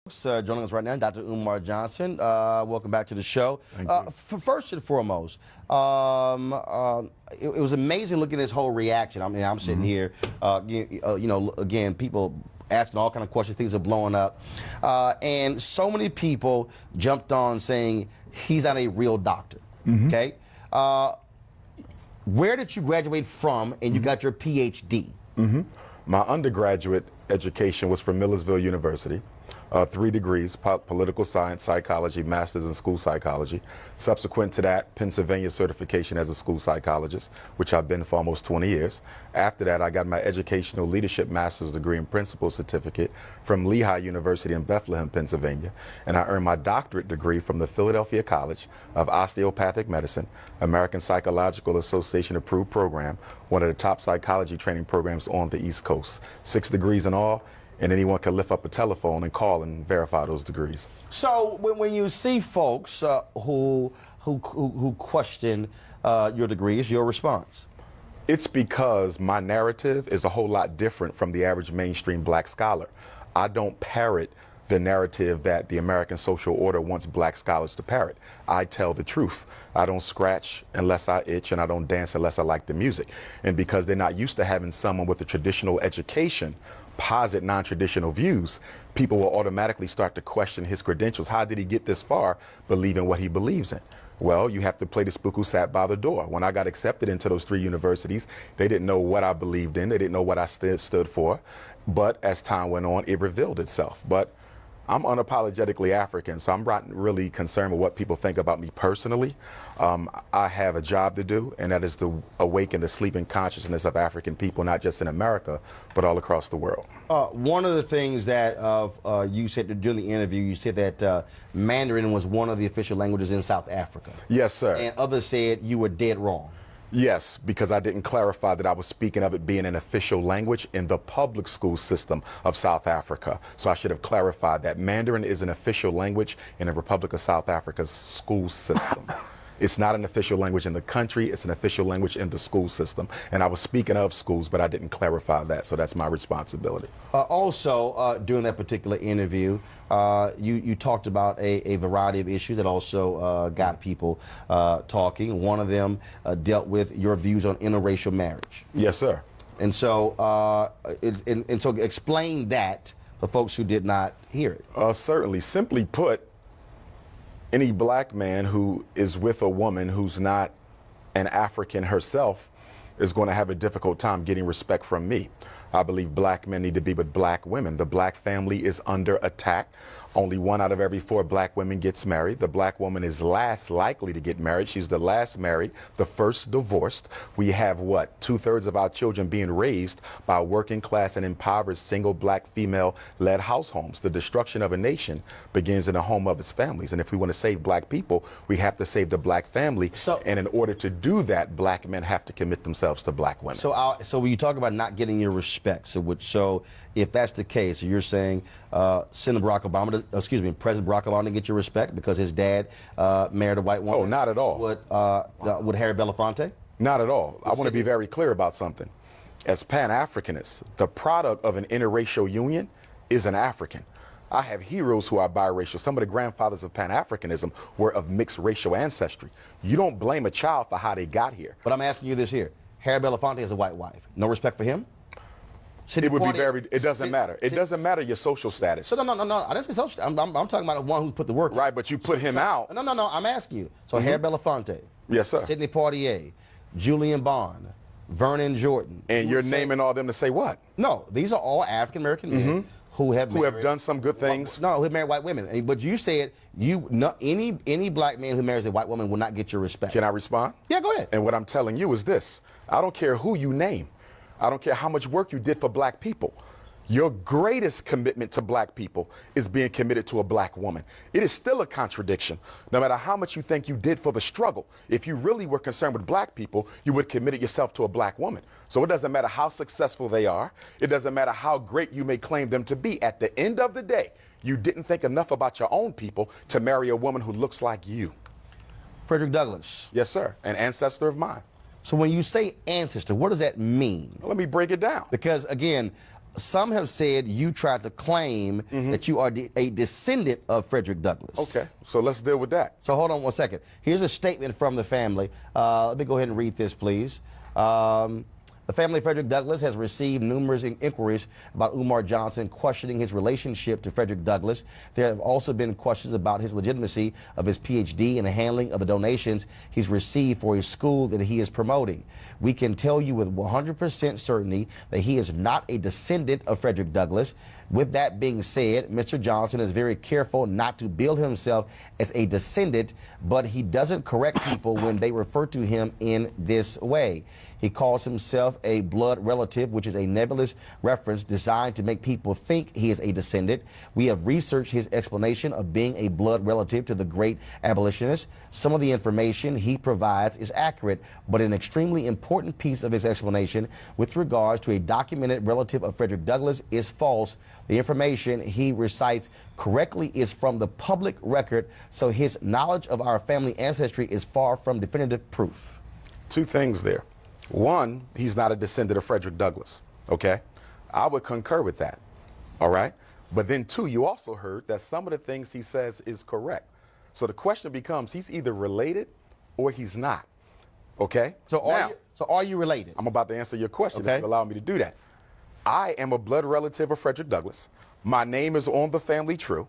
Joining us right now, Dr. Umar Johnson. Welcome back to the show. First and foremost, it was amazing looking at this whole reaction. I mean, I'm sitting here, again, people asking all kind of questions, things are blowing up. And so many people jumped on saying he's not a real doctor, okay? Where did you graduate from and you got your PhD? My undergraduate education was from Millersville University. 3 degrees, political science, psychology, master's in school psychology. Subsequent to that, Pennsylvania certification as a school psychologist, which I've been for almost 20 years. After that, I got my educational leadership master's degree and principal certificate from Lehigh University in Bethlehem, Pennsylvania. And I earned my doctorate degree from the Philadelphia College of Osteopathic Medicine, American Psychological Association approved program, one of the top psychology training programs on the East Coast. 6 degrees in all. And anyone can lift up a telephone and call and verify those degrees. So when you see folks who question your degrees, your response? It's because my narrative is a whole lot different from the average mainstream black scholar. I don't parrot the narrative that the American social order wants black scholars to parrot. I tell the truth. I don't scratch unless I itch, and I don't dance unless I like the music. And because they're not used to having someone with a traditional education posit non-traditional views, people will automatically start to question his credentials. How did he get this far believing what he believes in? Well, you have to play the spook who sat by the door. When I got accepted into those 3 universities, they didn't know what I believed in. They didn't know what I stood for. But as time went on, it revealed itself. But I'm unapologetically African, so I'm not really concerned with what people think about me personally. I have a job to do, and that is to awaken the sleeping consciousness of African people, not just in America, but all across the world. One of the things that you said during the interview, you said that Mandarin was one of the official languages in South Africa. Yes, sir. And others said you were dead wrong. Yes, because I didn't clarify that I was speaking of it being an official language in the public school system of South Africa. So I should have clarified that Mandarin is an official language in the Republic of South Africa's school system. It's not an official language in the country, it's an official language in the school system. And I was speaking of schools, but I didn't clarify that, so that's my responsibility. Also, during that particular interview, you talked about a variety of issues that also got people talking. One of them dealt with your views on interracial marriage. Yes, sir. And so, so explain that for folks who did not hear it. Certainly. Simply put, any black man who is with a woman who's not an African herself is going to have a difficult time getting respect from me. I believe black men need to be with black women. The black family is under attack. Only 1 out of every 4 black women gets married. The black woman is last likely to get married. She's the last married, the first divorced. We have what? 2/3 of our children being raised by working class and impoverished single black female-led households. The destruction of a nation begins in the home of its families. And if we want to save black people, we have to save the black family. And in order to do that, black men have to commit themselves to black women. So when you talk about not getting your respect, so if that's the case, you're saying President Barack Obama to get your respect because his dad married a white woman? Oh, not at all. Would Harry Belafonte? Not at all. I want to be very clear about something. As Pan-Africanists, the product of an interracial union is an African. I have heroes who are biracial. Some of the grandfathers of Pan-Africanism were of mixed racial ancestry. You don't blame a child for how they got here. But I'm asking you this here. Harry Belafonte has a white wife. No respect for him? It would be very, it doesn't matter. It doesn't matter your social status. So no, I didn't say social. I'm talking about the one who put the work in. Right, but you put him out. No, I'm asking you. So Harry Belafonte. Yes, sir. Sidney Poitier, Julian Bond, Vernon Jordan. And you're naming all them to say what? No, these are all African American men who have done some good things. No, who have married white women. But you said any black man who marries a white woman will not get your respect. Can I respond? Yeah, go ahead. And what I'm telling you is this. I don't care who you name. I don't care how much work you did for black people. Your greatest commitment to black people is being committed to a black woman. It is still a contradiction. No matter how much you think you did for the struggle, if you really were concerned with black people, you would have committed yourself to a black woman. So it doesn't matter how successful they are. It doesn't matter how great you may claim them to be. At the end of the day, you didn't think enough about your own people to marry a woman who looks like you. Frederick Douglass. Yes, sir. An ancestor of mine. So when you say ancestor, what does that mean? Let me break it down. Because, again, some have said you tried to claim that you are a descendant of Frederick Douglass. Okay, so let's deal with that. So hold on one second. Here's a statement from the family. Let me go ahead and read this, please. The family of Frederick Douglass has received numerous inquiries about Umar Johnson questioning his relationship to Frederick Douglass. There have also been questions about his legitimacy of his PhD and the handling of the donations he's received for his school that he is promoting. We can tell you with 100% certainty that he is not a descendant of Frederick Douglass. With that being said, Mr. Johnson is very careful not to bill himself as a descendant, but he doesn't correct people when they refer to him in this way. He calls himself a blood relative, which is a nebulous reference designed to make people think he is a descendant. We have researched his explanation of being a blood relative to the great abolitionist. Some of the information he provides is accurate, but an extremely important piece of his explanation with regards to a documented relative of Frederick Douglass is false. The information he recites correctly is from the public record, so his knowledge of our family ancestry is far from definitive proof. Two things there. One, he's not a descendant of Frederick Douglass, okay? I would concur with that, all right? But then two, you also heard that some of the things he says is correct. So the question becomes, he's either related or he's not, okay? So are you related? I'm about to answer your question Okay. if you allow me to do that. I am a blood relative of Frederick Douglass. My name is on the family tree.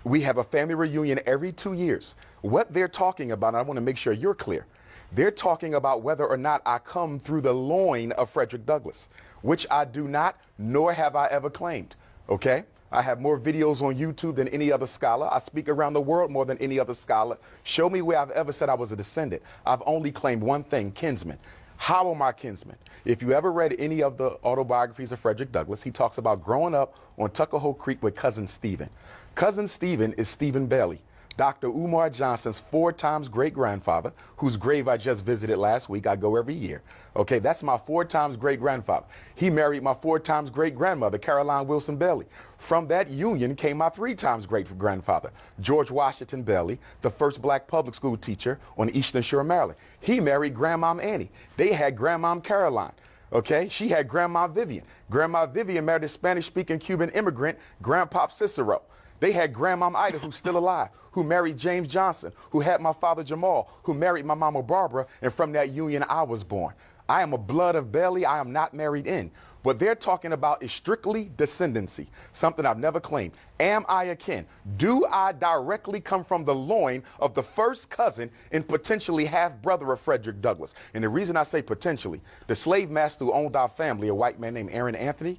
We have a family reunion every 2 years. What they're talking about, and I want to make sure you're clear, they're talking about whether or not I come through the loin of Frederick Douglass, which I do not, nor have I ever claimed, okay? I have more videos on YouTube than any other scholar. I speak around the world more than any other scholar. Show me where I've ever said I was a descendant. I've only claimed one thing, kinsman. How am I kinsman? If you ever read any of the autobiographies of Frederick Douglass, he talks about growing up on Tuckahoe Creek with Cousin Stephen. Cousin Stephen is Stephen Bailey, Dr. Umar Johnson's 4 times great-grandfather, whose grave I just visited last week. I go every year. Okay, that's my 4 times great-grandfather. He married my 4 times great-grandmother, Caroline Wilson Bailey. From that union came my 3 times great-grandfather, George Washington Bailey, the first black public school teacher on the Eastern Shore of Maryland. He married Grandmom Annie. They had Grandmom Caroline. Okay, she had Grandma Vivian. Grandma Vivian married a Spanish-speaking Cuban immigrant, Grandpop Cicero. They had Grandmom Ida, who's still alive, who married James Johnson, who had my father Jamal, who married my mama Barbara, and from that union I was born. I am a blood of Bailey. I am not married in. What they're talking about is strictly descendancy, something I've never claimed. Am I a kin? Do I directly come from the loin of the first cousin and potentially half-brother of Frederick Douglass? And the reason I say potentially, the slave master who owned our family, a white man named Aaron Anthony,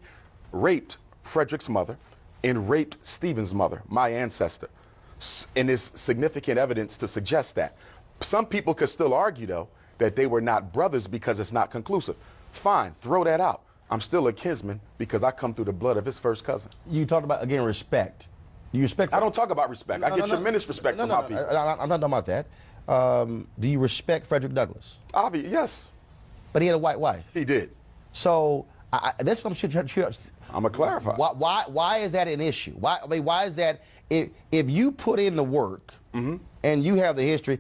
raped Frederick's mother and raped Stephen's mother, my ancestor. And there's significant evidence to suggest that. Some people could still argue, though, that they were not brothers because it's not conclusive. Fine, throw that out. I'm still a kinsman because I come through the blood of his first cousin. You talked about, again, respect. You respect? I don't talk about respect. I get tremendous respect from my people. I'm not talking about that. Do you respect Frederick Douglass? Yes. But he had a white wife. He did. So that's what I'm sure. I'm gonna clarify. Why is that an issue? Why is that if you put in the work and you have the history?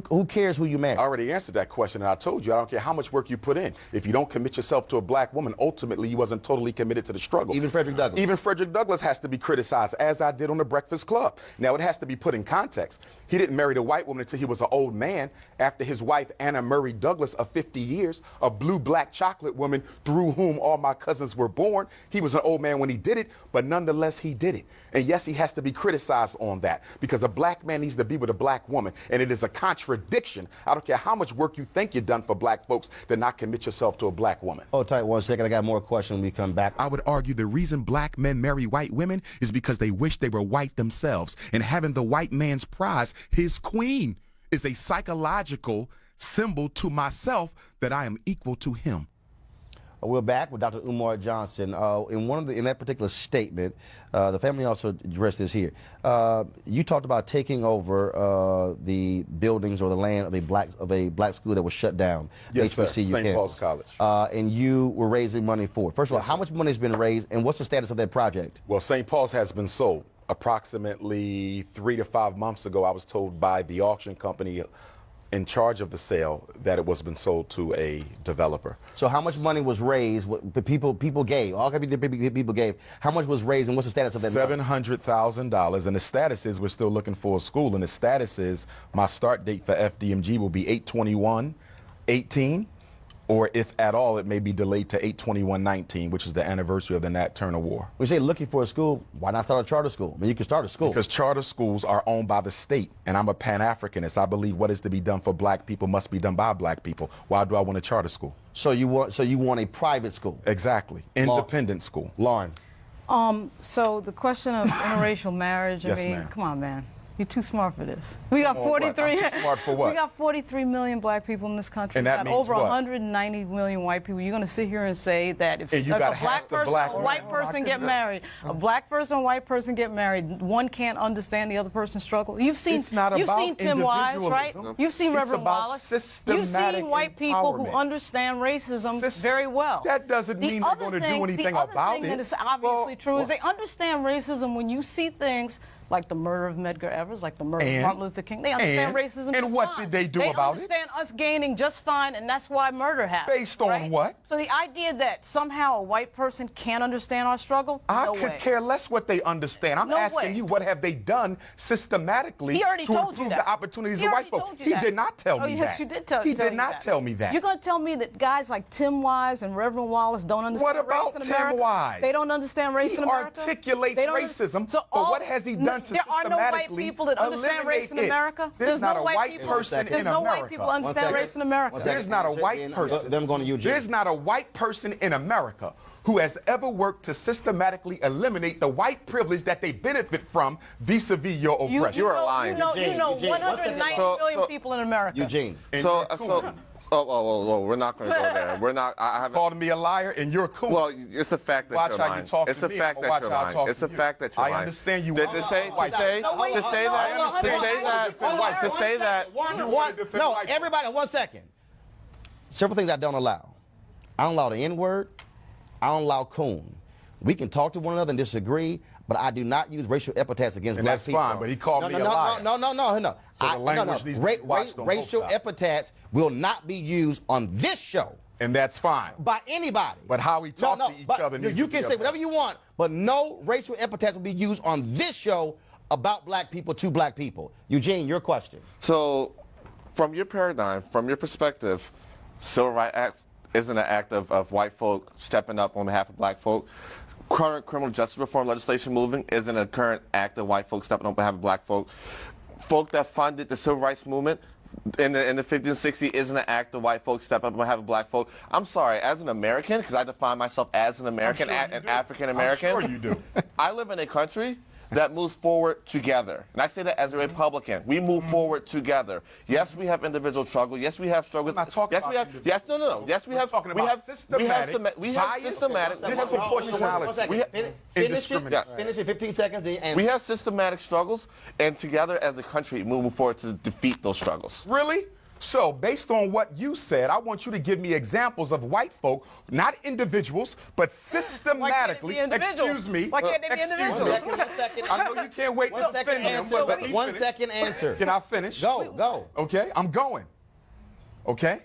Who cares who you marry? I already answered that question, and I told you I don't care how much work you put in. If you don't commit yourself to a black woman, ultimately you wasn't totally committed to the struggle. Even Frederick Douglass. Even Frederick Douglass has to be criticized, as I did on the Breakfast Club. Now, it has to be put in context. He didn't marry the white woman until he was an old man, after his wife, Anna Murray Douglass, of 50 years, a blue-black chocolate woman through whom all my cousins were born. He was an old man when he did it, but nonetheless, he did it. And yes, he has to be criticized on that, because a black man needs to be with a black woman, and it is a contradiction. I don't care how much work you think you've done for black folks to not commit yourself to a black woman. Hold tight 1 second. I got more questions when we come back. I would argue the reason black men marry white women is because they wish they were white themselves. And having the white man's prize, his queen, is a psychological symbol to myself that I am equal to him. We're back with Dr. Umar Johnson. In that particular statement, the family also addressed this here. You talked about taking over the buildings or the land of a black school that was shut down. Yes, sir. HBCU St. Paul's College. And you were raising money for it. First of all, how much money has been raised, and what's the status of that project? Well, St. Paul's has been sold. Approximately 3 to 5 months ago, I was told by the auction company in charge of the sale that it was been sold to a developer. So how much money was raised? What the people gave? All kinds of people gave. How much was raised, and what's the status of that money? $700,000, and the status is we're still looking for a school, and the status is my start date for FDMG will be 8/21/18, or if at all, it may be delayed to 8/21/19, which is the anniversary of the Nat Turner War. When you say looking for a school, why not start a charter school? I mean, you can start a school. Because charter schools are owned by the state, and I'm a Pan-Africanist. I believe what is to be done for black people must be done by black people. Why do I want a charter school? So you want a private school? Exactly. Independent school. Lauren. So the question of interracial marriage, I Yes, mean, ma'am. come on, man. You're too smart for this. We got What? 43. I'm too smart for what? We got 43 million black people in this country. And We that got means over what? 190 million white people. You're going to sit here and say that if And you a got black half the person, black a women. white person get married, a black person, and a white person get married, one can't understand the other person's struggle. You've seen It's not you've about seen Tim Wise, right? individualism. You've seen It's Reverend about Wallace. You've systematic seen white people who empowerment. understand racism very well. That doesn't mean they're going to do anything the other about thing it. that is obviously true is well- they understand racism when you see things like the murder of Medgar Evers, like the murder of And- Martin Luther King. They understand racism and just what fine. did they do about it? They understand us gaining just fine, and that's why murder happened. Based on right? what? So the idea that somehow a white person can't understand our struggle, I no could way. care less what they understand. I'm No asking way. you, what have they done systematically He already to told improve you that. the opportunities He of already white folk? told you He that. did not tell Oh, me yes, that. you did tell He tell did you not that. tell me that. You're going to tell me that guys like Tim Wise and Reverend Wallace don't understand What about race in Tim America? Wise? They don't understand race He in America? articulates They don't- racism, So but all- what has he done to There are no white systematically people that understand race in eliminate it? America. There's not no a white people, person There's in no America. white people who understand race in America. One second. There's not a white And, person. them going to Eugene. There's not a white person in America who has ever worked to systematically eliminate the white privilege that they benefit from vis-a-vis your oppression. You are lying. You know Eugene, 190 So- million so- people in America. Eugene. We're not going to go there. We're not. I haven't. Called me a liar, and you're cool. Well, it's a fact that Watch you're how lying. you talk It's to a me, fact I'ma that watch you're how I lying. talk It's to a you. fact that you're I lying. understand you To want say to white that. people. To say that. No, everybody, 1 second. Several things I don't allow. I don't allow the N-word. I don't allow coon. We can talk to one another and disagree, but I do not use racial epithets against And black that's people. fine, but he called me a liar. No. So the language needs to be watched on both Racial sides. epithets will not be used on this show And that's fine. by anybody. But how we talk to each other needs you to can be say up whatever you want, but no racial epithets will be used on this show about black people to black people. Eugene, your question. So, from your paradigm, from your perspective, Civil Rights Act isn't an act of white folk stepping up on behalf of black folk. Current criminal justice reform legislation moving isn't a current act of white folk stepping up on behalf of black folk. Folk that funded the civil rights movement in the 50s and 60s isn't an act of white folks stepping up and having black folk. I'm sorry, as an American, because I define myself as an American, an African American. I'm sure you do. I live in a country that moves forward together. And I say that as a Republican. We move forward together. Yes, we have individual struggle. Yes, we have struggles. I'm not talking yes, we about have. Yes, no. Yes, we We're have. talking we about have systematic we have bias, systematic. disproportionality. We have- Finish Indiscriminate. it. Finish it. 15 seconds. And We have systematic struggles, and together as a country, moving forward to defeat those struggles. Really? So, based on what you said, I want you to give me examples of white folk, not individuals, but systematically. individuals? Excuse me. Why can't they be excuse individuals? me. 1 second. I know you can't wait to 1 second offend them, answer. but let me 1 finish. second answer. Can I finish? Go. Okay, I'm going. Okay?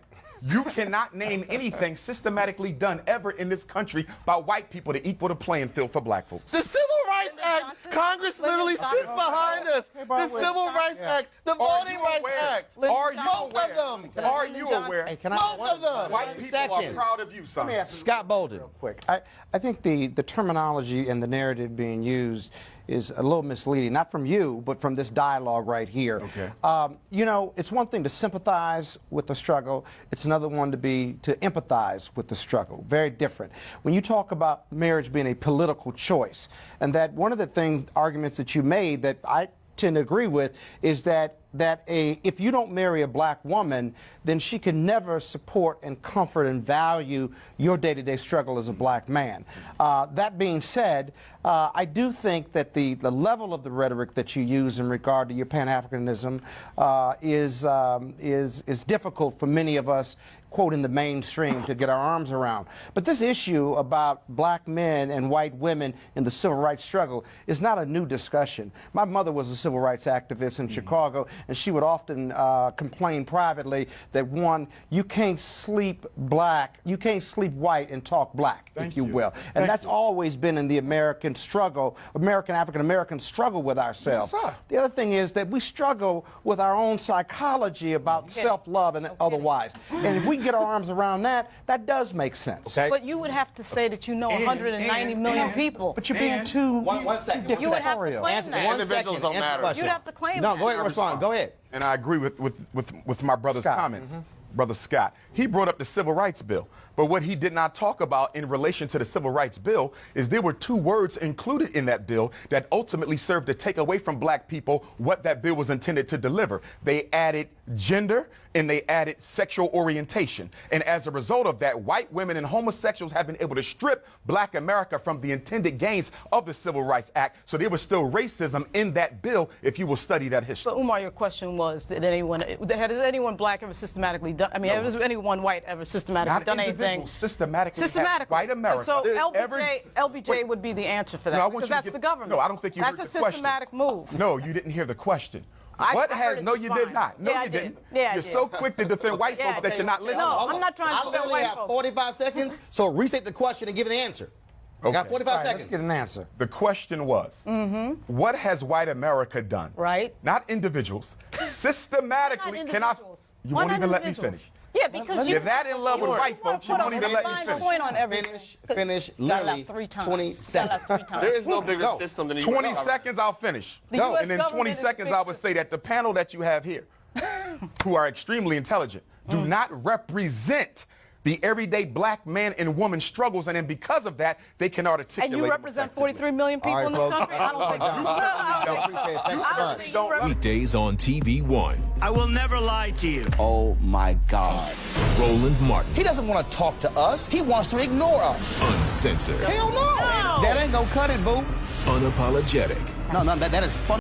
You cannot name anything systematically done ever in this country by white people to equal the playing field for black folks. The Civil Rights Act, Congress literally sits behind us. The Civil Rights Act, the Voting Rights Act. Are you Both aware? of them. Are you aware? Hey, can I? Both of them. White people Second. are proud of you, son. Scott Bolden. Quick. I think the terminology and the narrative being used is a little misleading, not from you, but from this dialogue right here. Okay. You know, it's one thing to sympathize with the struggle. It's another one to empathize with the struggle. Very different. When you talk about marriage being a political choice, and that one of the arguments that you made that I tend to agree with is that if you don't marry a black woman, then she can never support and comfort and value your day-to-day struggle as a black man. That being said, I do think that the level of the rhetoric that you use in regard to your Pan-Africanism is difficult for many of us quote, in the mainstream to get our arms around. But this issue about black men and white women in the civil rights struggle is not a new discussion. My mother was a civil rights activist in Chicago, and she would often complain privately that, one, you can't sleep black, you can't sleep white and talk black, if you will. And that's always been in the American struggle, African-American struggle with ourselves. Yes, sir. The other thing is that we struggle with our own psychology about self-love and otherwise. And if we get our arms around that, that does make sense. Okay. But you would have to say that you know 190 million people. But you're being too One second. You would have to claim Answer, that. one Individuals second. don't Answer the matter. question. You'd have to claim No, that. go ahead and respond. Go ahead. And I agree with my brother's comments. Brother Scott, he brought up the Civil Rights Bill. But what he did not talk about in relation to the Civil Rights Bill is there were two words included in that bill that ultimately served to take away from black people what that bill was intended to deliver. They added gender and they added sexual orientation. And as a result of that, white women and homosexuals have been able to strip black America from the intended gains of the Civil Rights Act. So there was still racism in that bill if you will study that history. But Umar, your question was, has anyone black ever systematically done, has anyone white ever systematically done anything? Systematically. Systematically. White America. So LBJ would be the answer for that. No, I want because you to that's get- the government. No, I don't think you That's heard a the question. systematic move. No, you didn't hear the question. I What heard has? it No, just you fine. did not. No, Yeah, I you did. didn't. Yeah, I You're did. so quick to defend white Yeah, folks I that did. you're not listening. No, Hold I'm on. not trying to I defend literally white have folks. 45 seconds, so restate the question and give an answer. I got Okay. 45 All right, seconds. let's get an answer. The question was, what has white America done? Right. Not individuals. Systematically. Not Can I? individuals. You Why won't not even let me individuals? finish. Yeah, because You're that in love with white folks, you won't even let me finish. Point on everything. Finish, Got literally out 3 times. 20 Got out seconds. 3 times. There is no bigger Go. system than the 20 US. seconds, I'll finish. The US And then 20 government is seconds, I would fixed. say that the panel that you have here, who are extremely intelligent, do not represent the everyday black man and woman struggles, and then because of that, they cannot articulate. And you them represent effectively. 43 million people All right, in this folks. country? I don't think so. I appreciate it. Thanks so I don't much. think you represent- Weekdays on TV1. I will never lie to you. Oh my God. Roland Martin. He doesn't want to talk to us. He wants to ignore us. Uncensored. Hell no. No. That ain't gonna cut it, boo. Unapologetic. No, that is fun.